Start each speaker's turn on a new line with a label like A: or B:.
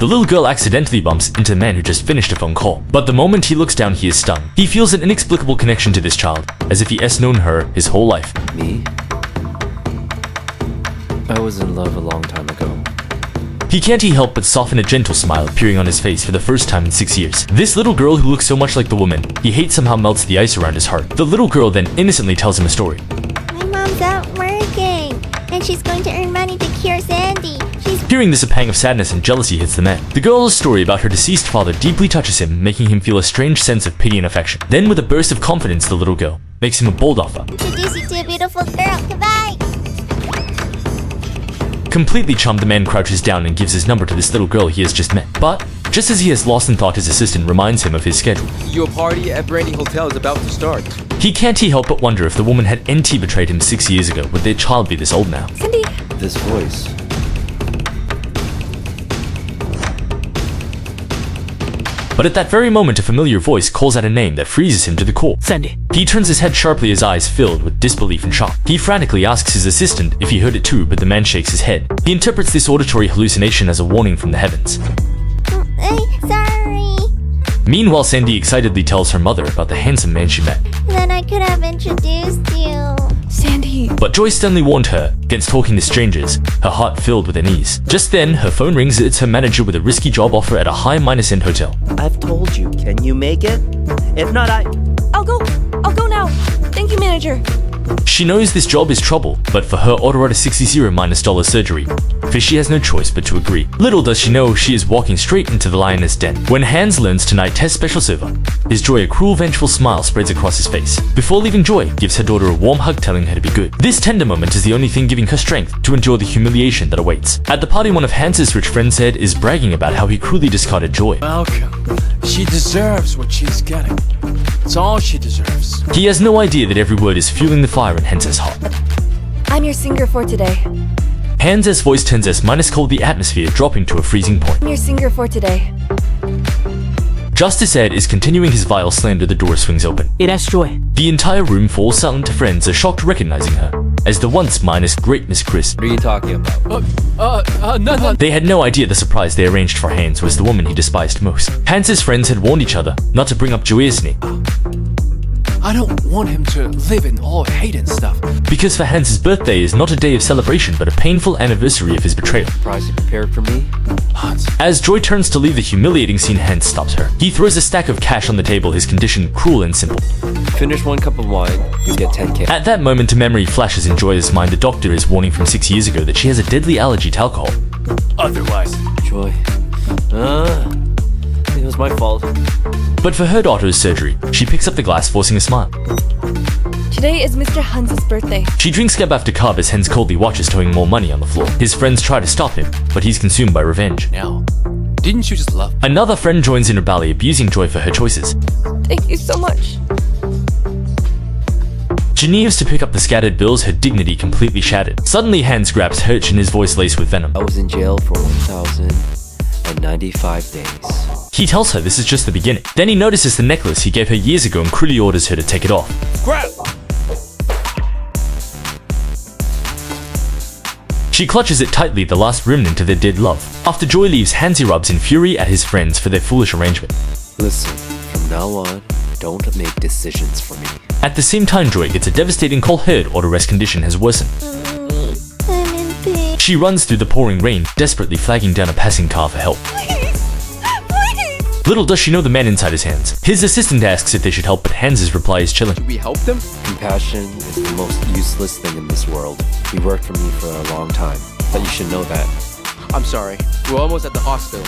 A: The little girl accidentally bumps into the man who just finished a phone call. But the moment he looks down, he is stunned. He feels an inexplicable connection to this child, as if he has known her his whole life.
B: Me? I was in love a long time ago.
A: He can't help but soften a gentle smile appearing on his face for the first time in 6 years. This little girl who looks so much like the woman he hates somehow melts the ice around his heart. The little girl then innocently tells him a story.
C: My mom's out working, and she's going to earn money to cure Sandy.
A: Hearing this, a pang of sadness and jealousy hits the man. The girl's story about her deceased father deeply touches him, making him feel a strange sense of pity and affection. Then, with a burst of confidence, the little girl makes him a bold offer.
C: Introduce you to a beautiful girl. Goodbye.
A: Completely charmed, the man crouches down and gives his number to this little girl he has just met. But just as he has lost in thought, his assistant reminds him of his schedule.
D: Your party at Brandy Hotel is about to start.
A: He can't help but wonder if the woman had NT betrayed him 6 years ago, would their child be this old now?
C: Sandy.
B: This voice.
A: But at that very moment, a familiar voice calls out a name that freezes him to the core.
E: Sandy.
A: He turns his head sharply, his eyes filled with disbelief and shock. He frantically asks his assistant if he heard it too, but the man shakes his head. He interprets this auditory hallucination as a warning from the heavens.
C: Sorry.
A: Meanwhile, Sandy excitedly tells her mother about the handsome man she met.
C: Then I could have introduced you.
E: Sandy.
A: But Joy sternly warned her against talking to strangers, her heart filled with unease. Just then, her phone rings. It's her manager with a risky job offer at a high-end hotel.
F: I've told you, can you make it? If not,
E: I'll go now. Thank you, manager.
A: She knows this job is trouble, but for her order at a $60 surgery, Fishy has no choice but to agree. Little does she know she is walking straight into the lioness den. When Hans learns tonight Tess special server is Joy, a cruel, vengeful smile spreads across his face. Before leaving, Joy gives her daughter a warm hug, telling her to be good. This tender moment is the only thing giving her strength to endure the humiliation that awaits. At the party, one of Hans's rich friends said is bragging about how he cruelly discarded Joy.
G: Malcolm, she deserves what she's getting. It's all she deserves.
A: He has no idea that every word is fueling the fire in Hans's heart.
E: I'm your singer for today.
A: Hans's voice turns S- cold, the atmosphere dropping to a freezing point.
E: I'm your singer for today.
A: Justice Ed is continuing his vile slander. The door swings open.
E: It has Joy.
A: The entire room falls silent. Friends are shocked, recognizing her as the once great Miss Chris.
B: What are you talking about?
G: Nothing.
A: They had no idea the surprise they arranged for Hans was the woman he despised most. Hans's friends had warned each other not to bring up Joy's name,
G: I don't want him to live in all hate and stuff.
A: because for Hans's birthday is not a day of celebration but a painful anniversary of his betrayal.
B: Surprise you prepared for me?
G: Hans.
A: As Joy turns to leave the humiliating scene, Hans stops her. He throws a stack of cash on the table, his condition cruel and simple.
B: Finish 1 cup of wine, you get 10K.
A: At that moment, a memory flashes in Joy's mind. The doctor is warning from 6 years ago that she has a deadly allergy to alcohol.
G: Otherwise.
B: Joy. It was my fault.
A: But for her daughter's surgery, she picks up the glass, forcing a smile.
E: Today is Mr. Hans's birthday.
A: She drinks cup after cup as Hans coldly watches, throwing more money on the floor. His friends try to stop him, but he's consumed by revenge.
G: Now, didn't you just love me?
A: Another friend joins in rebellion, abusing Joy for her choices.
E: Thank you so much.
A: She kneels to pick up the scattered bills, her dignity completely shattered. Suddenly, Hans grabs Hirsch and his voice laced with venom.
B: I was in jail for 1,095 days.
A: He tells her this is just the beginning. Then he notices the necklace he gave her years ago and cruelly orders her to take it off.
G: Grab!
A: She clutches it tightly, the last remnant of their dead love. After Joy leaves, Hans erupts in fury at his friends for their foolish arrangement.
B: Listen, from now on, don't make decisions for me.
A: At the same time, Joy gets a devastating call. Her arrest condition has worsened.
C: I'm in pain.
A: She runs through the pouring rain, desperately flagging down a passing car for help.
E: Please.
A: Little does she know the man inside his hands. His assistant asks if they should help, but Hans's reply is chilling.
D: Do we help them?
B: Compassion is the most useless thing in this world. He worked for me for a long time, but you should know that.
D: I'm sorry. We're almost at the hospital.